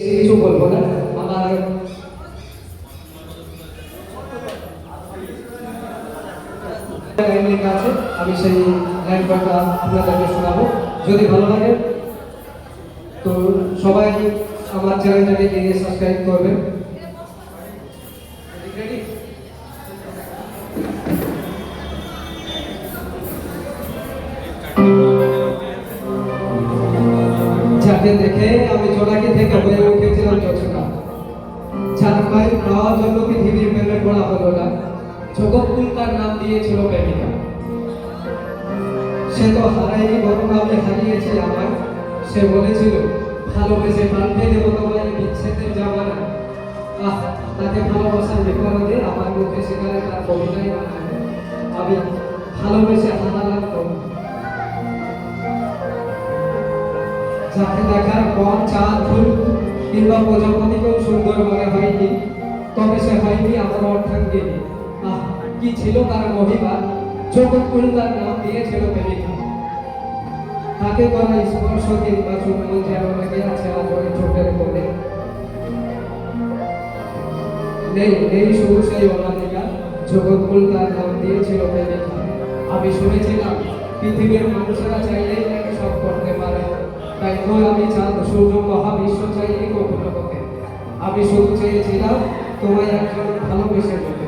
কিছু বলবো না। আমার লেখা আছে, আমি সেই লাইনটা আপনাদেরকে শোনাবো। যদি ভালো লাগে তো সবাই আমার চ্যানেলটাকে সাবস্ক্রাইব করবেন। যাকে দেখে আমি জোনাকি থেকে হয়ে উঠেছিলাম জোছনা, যার মায়ের পাওয়ার জন্য পৃথিবীর প্রেমে পড়া হলো না, জগৎকুল তার নাম দিয়েছিল প্রেমিকা। সে তো হারায়নি, বরং আমি হারিয়েছি আমার। সে বলেছিল ভালোবেসে বাঁধবে দেবো তোমায় বিচ্ছেদের জামানা। আহ, তাকে ভালোবাসার বিপরীতে আমার মুখে সেখানে তার কবিতাই বানাবে। আমি ভালোবেসে হারালাম তোমায়। যাকে দেখার পর চাঁদ ফুল কিংবা প্রজাপতিকেও সুন্দর মনে হয়নি, তবে সে হয়নি আমার অর্ধাঙ্গিনী। আহ, কি ছিল তার মহিমা, জগৎকুল তার নাম দিয়েছিল প্রেমিকা। তাকে করা স্পর্শ কিংবা চুম্বন যেন লেগে আছে আমার চোখের কোণে। নেই নেই শুধু সেই অনামিকা, জগৎকুল তার নাম দিয়েছিল প্রেমিকা। আমি শুনেছিলাম পৃথিবীর মানুষেরা চাইলেই নাকি সব করতে পারে, তাই তো আমি চাঁদ সূর্য মহাবিশ্ব চাইলেই কখনো হতে। আমি শুধু চেয়েছিলাম তোমায় একজন ভালোবেসে যেতে।